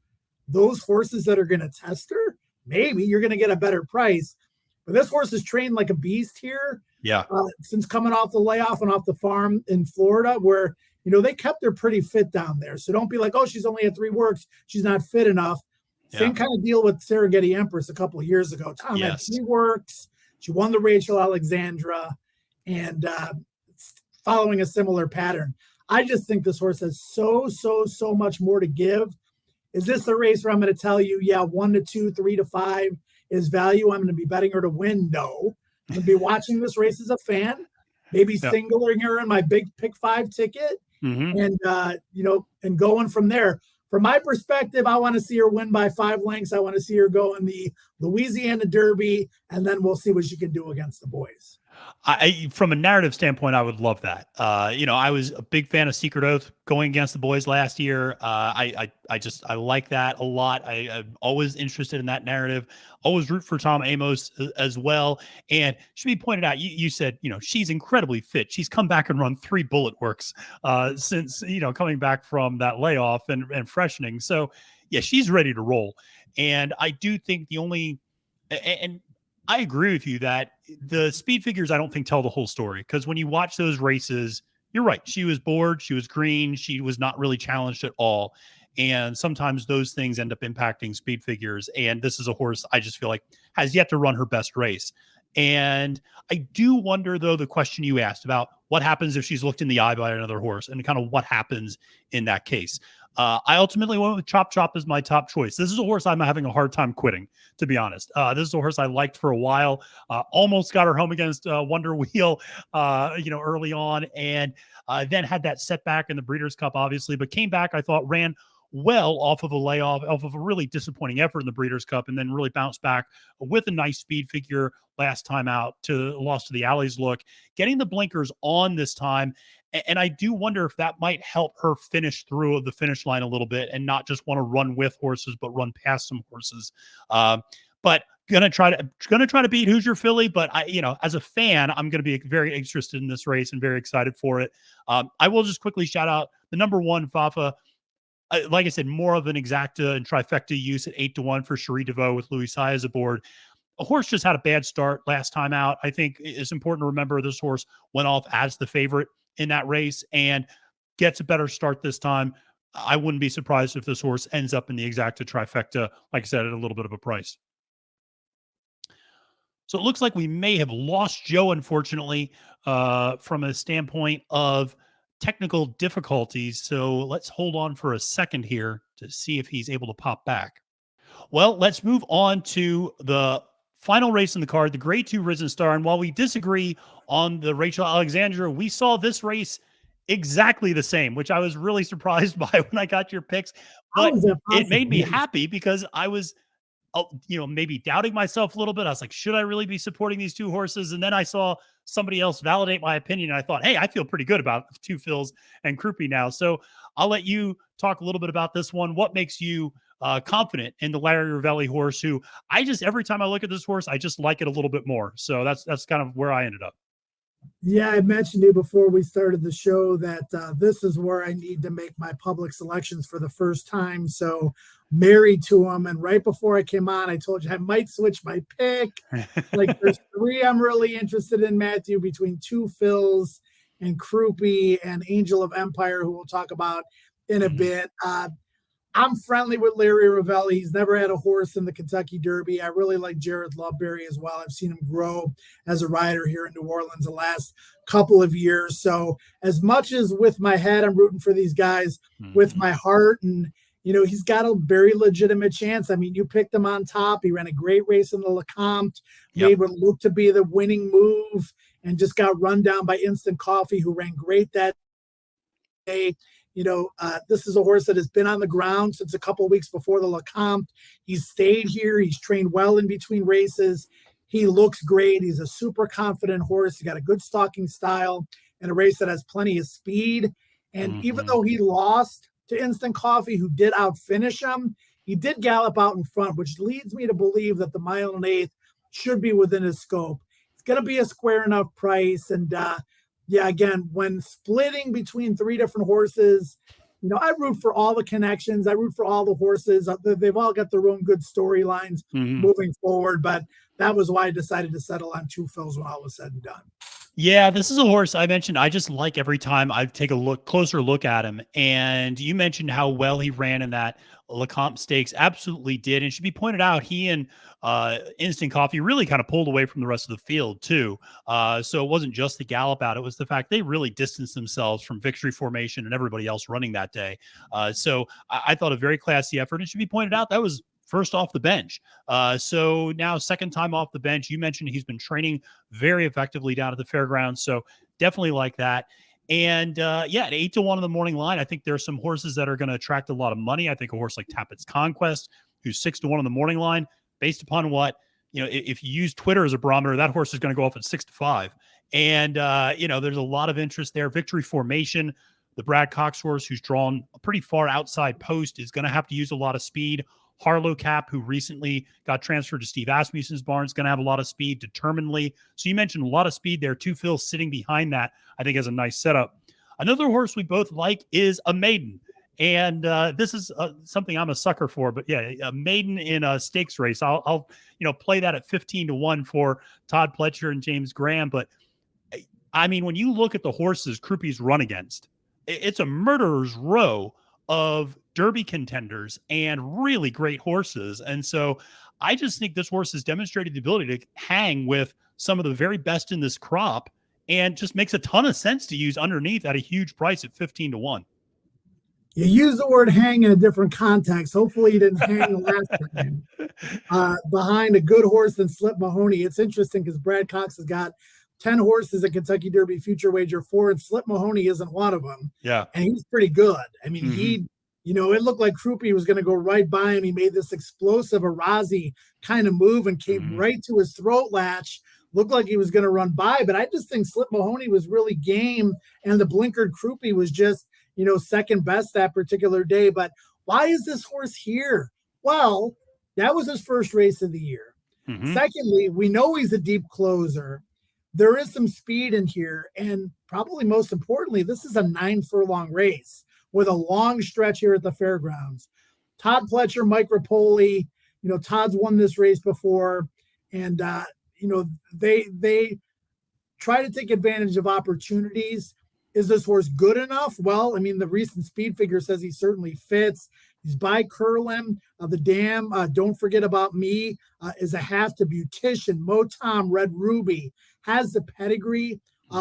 those horses that are going to test her? Maybe you're going to get a better price. But this horse is trained like a beast here. Yeah. Since coming off the layoff and off the farm in Florida where, they kept her pretty fit down there. So don't be like, oh, she's only at 3 works. She's not fit enough. Yeah. Same kind of deal with Serengeti Empress a couple of years ago. Tom had 3 works. She won the Rachel Alexandra and following a similar pattern. I just think this horse has so much more to give. Is this a race where I'm going to tell you, 1-2, 3-5 is value? I'm going to be betting her to win? No. I'm going to be watching this race as a fan, maybe singling her in my big pick 5 ticket. Mm-hmm. And, and going from there. From my perspective, I want to see her win by 5 lengths. I want to see her go in the Louisiana Derby, and then we'll see what she can do against the boys. From a narrative standpoint, I would love that. I was a big fan of Secret Oath going against the boys last year. I like that a lot. I'm always interested in that narrative. Always root for Tom Amos as well. And should be pointed out, you said, she's incredibly fit. She's come back and run 3 bullet works since, coming back from that layoff and freshening. So yeah, she's ready to roll. And I do think and I agree with you that the speed figures, I don't think tell the whole story, because when you watch those races, you're right. She was bored. She was green. She was not really challenged at all. And sometimes those things end up impacting speed figures. And this is a horse I just feel like has yet to run her best race. And I do wonder, though, the question you asked about what happens if she's looked in the eye by another horse and kind of what happens in that case. I ultimately went with Chop as my top choice. This is a horse I'm having a hard time quitting, to be honest. This is a horse I liked for a while. Almost got her home against Wonder Wheel, early on, and then had that setback in the Breeders' Cup, obviously, but came back, I thought, ran well off of a layoff, off of a really disappointing effort in the Breeders' Cup, and then really bounced back with a nice speed figure last time out to loss to the Alleys look, getting the blinkers on this time. And I do wonder if that might help her finish through the finish line a little bit and not just want to run with horses, but run past some horses. But gonna try to beat Hoosier Philly. But as a fan, I'm going to be very interested in this race and very excited for it. I will just quickly shout out the number 1 Fafa. Like I said, more of an exacta and trifecta use at 8-1 for Cherie DeVoe with Louis Saez aboard. A horse just had a bad start last time out. I think it's important to remember this horse went off as the favorite in that race and gets a better start this time. I wouldn't be surprised if this horse ends up in the exacta trifecta, like I said, at a little bit of a price. So it looks like we may have lost Joe, unfortunately, from a standpoint of technical difficulties. So let's hold on for a second here to see if he's able to pop back. Well, let's move on to the final race in the card, the Grade 2 Risen Star. And while we disagree on the Rachel Alexandra, we saw this race exactly the same, which I was really surprised by when I got your picks. How But is that it possible? made me happy because I was maybe doubting myself a little bit. I was like, should I really be supporting these two horses? And then I saw somebody else validate my opinion. And I thought, hey, I feel pretty good about Two Phils and Crouppy now. So I'll let you talk a little bit about this one. What makes you confident in the Larry Ravelli horse, who every time I look at this horse, I just like it a little bit more. So that's kind of where I ended up. Yeah, I mentioned it before we started the show that this is where I need to make my public selections for the first time. So married to them. And right before I came on, I told you I might switch my pick. Like there's three I'm really interested in, Matthew, between Two Phils and Crouppy and Angel of Empire, who we'll talk about in a bit. I'm friendly with Larry Ravelli. He's never had a horse in the Kentucky Derby. I really like Jared Loveberry as well. I've seen him grow as a rider here in New Orleans the last couple of years. So as much as with my head, I'm rooting for these guys, with my heart, and he's got a very legitimate chance. I mean, you picked him on top. He ran a great race in the Lecomte, made what looked to be the winning move, and just got run down by Instant Coffee, who ran great that day. This is a horse that has been on the ground since a couple of weeks before the Lecomte. He's stayed here. He's trained well in between races. He looks great. He's a super confident horse. He got a good stalking style and a race that has plenty of speed. And even though he lost to Instant Coffee, who did outfinish him, he did gallop out in front, which leads me to believe that the 1 1/8 should be within his scope. It's going to be a square enough price. And again, when splitting between three different horses, I root for all the connections. I root for all the horses. They've all got their own good storylines moving forward. But that was why I decided to settle on Two Phils when all was said and done. Yeah, this is a horse I mentioned I just like every time I take a closer look at him. And you mentioned how well he ran in that Lecomte Stakes. Absolutely did. And it should be pointed out, he and Instant Coffee really kind of pulled away from the rest of the field too. So it wasn't just the gallop out. It was the fact they really distanced themselves from Victory Formation and everybody else running that day. So I thought a very classy effort. It should be pointed out that was first off the bench. So now second time off the bench. You mentioned he's been training very effectively down at the fairgrounds. So definitely like that. And at 8-1 in the morning line, I think there are some horses that are going to attract a lot of money. I think a horse like Tappett's Conquest, who's 6-1 in the morning line, based upon what, if you use Twitter as a barometer, that horse is going to go off at 6-5. And, there's a lot of interest there. Victory Formation, the Brad Cox horse, who's drawn a pretty far outside post, is going to have to use a lot of speed. Harlow Cap, who recently got transferred to Steve Asmussen's barn, is going to have a lot of speed. Determinedly. So you mentioned a lot of speed there. Two Phils sitting behind that, I think, has a nice setup. Another horse we both like is a maiden. And this is something I'm a sucker for. But yeah, a maiden in a stakes race. I'll play that at 15-1 for Todd Pletcher and James Graham. But I mean, when you look at the horses Crouppy's run against, it's a murderer's row of Derby contenders and really great horses. And so I just think this horse has demonstrated the ability to hang with some of the very best in this crop, and just makes a ton of sense to use underneath at a huge price at 15-1. You use the word hang in a different context. Hopefully you didn't hang the last time. Behind a good horse than Slip Mahoney. It's interesting because Brad Cox has got 10 horses at Kentucky Derby Future Wager 4, and Slip Mahoney isn't one of them. Yeah. And he's pretty good. I mean, it looked like Crouppy was going to go right by him. He made this explosive Arazi kind of move and came right to his throat latch. Looked like he was going to run by, but I just think Slip Mahoney was really game, and the blinkered Crouppy was just, second best that particular day. But why is this horse here? Well, that was his first race of the year. Secondly, we know he's a deep closer. There is some speed in here. And probably most importantly, this is a 9-furlong race with a long stretch here at the fairgrounds. Todd Pletcher, Mike Rapoli, Todd's won this race before. And, they try to take advantage of opportunities. Is this horse good enough? Well, I mean, the recent speed figure says he certainly fits. He's by Curlin. The dam, Don't Forget About Me, is a half to Beautician. Motom Red Ruby has the pedigree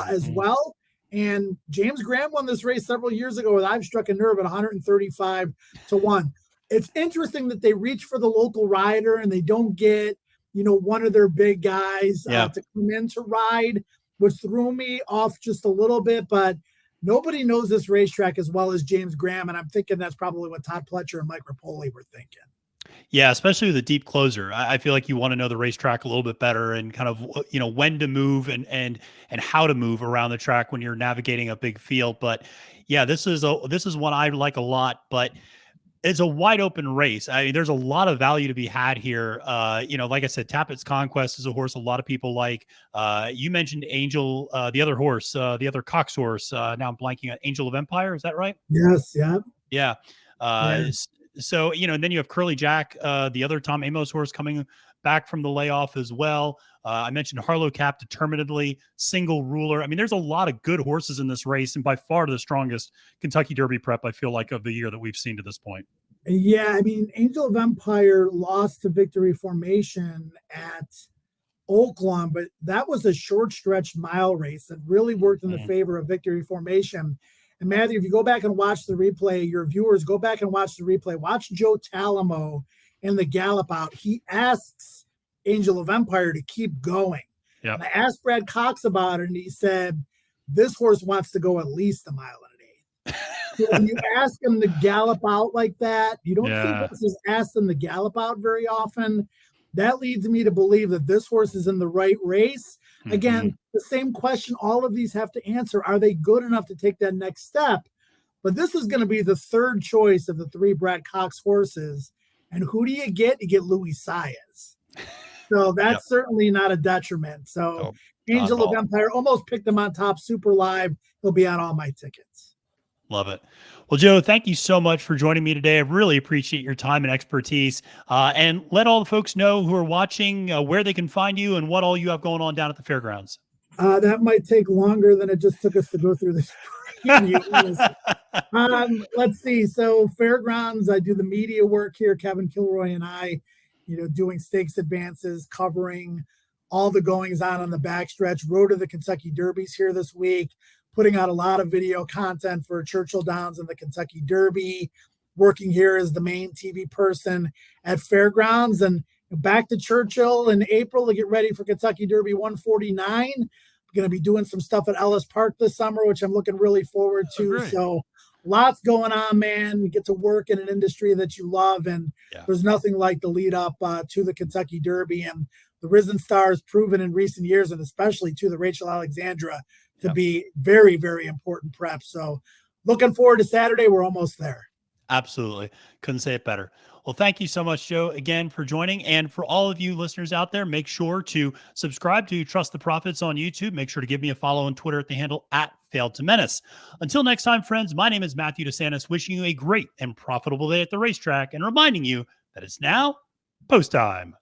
as well. And James Graham won this race several years ago with I've Struck a Nerve at 135 to 1. It's interesting that they reach for the local rider and they don't get, one of their big guys to come in to ride, which threw me off just a little bit, but nobody knows this racetrack as well as James Graham. And I'm thinking that's probably what Todd Pletcher and Mike Rapoli were thinking. Yeah, especially with a deep closer. I feel like you want to know the racetrack a little bit better and kind of, when to move and how to move around the track when you're navigating a big field. But yeah, this is one I like a lot, but it's a wide open race. I mean, there's a lot of value to be had here. Like I said, Tappett's Conquest is a horse a lot of people like. You mentioned Angel, the other horse, the other Cox horse. Now I'm blanking on Angel of Empire. Is that right? Yes. Yeah. Yeah. So, and then you have Curly Jack, the other Tom Amos horse coming back from the layoff as well. I mentioned Harlow Cap, Determinedly, Single Ruler. I mean, there's a lot of good horses in this race, and by far the strongest Kentucky Derby prep, I feel like, of the year that we've seen to this point. Yeah, I mean, Angel of Empire lost to Victory Formation at Oaklawn, but that was a short stretch mile race that really worked in the favor of Victory Formation. And Matthew, if you go back and watch the replay, your viewers go back and watch the replay. Watch Joe Talamo in the gallop out. He asks Angel of Empire to keep going. Yep. And I asked Brad Cox about it, and he said, this horse wants to go at least a mile and an eighth. So when you ask him to gallop out like that, you don't see horses ask them to gallop out very often. That leads me to believe that this horse is in the right race. Again, the same question all of these have to answer. Are they good enough to take that next step? But this is going to be the third choice of the three Brad Cox horses. And who do you get? You get Louis Saez. So that's certainly not a detriment. So Angel of Empire almost picked him on top. Super Live. He'll be on all my tickets. Love it. Well, Joe, thank you so much for joining me today. I really appreciate your time and expertise. And let all the folks know who are watching where they can find you and what all you have going on down at the fairgrounds. That might take longer than it just took us to go through this preview. Let's see. So fairgrounds, I do the media work here. Kevin Kilroy and I, doing stakes advances, covering all the goings on the backstretch. Road to the Kentucky Derbies here this week. Putting out a lot of video content for Churchill Downs and the Kentucky Derby, working here as the main TV person at Fairgrounds, and back to Churchill in April to get ready for Kentucky Derby 149. I'm going to be doing some stuff at Ellis Park this summer, which I'm looking really forward to. So lots going on, man. You get to work in an industry that you love, and there's nothing like the lead up to the Kentucky Derby. And the Risen Star has proven in recent years, and especially to the Rachel Alexandra, to be very, very important prep. So looking forward to Saturday. We're almost there. Absolutely. Couldn't say it better. Well, thank you so much, Joe, again for joining. And for all of you listeners out there, make sure to subscribe to Trust the Profits on YouTube. Make sure to give me a follow on Twitter at the handle @FailedToMenace. Until next time, friends, my name is Matthew DeSantis, wishing you a great and profitable day at the racetrack and reminding you that it's now post time.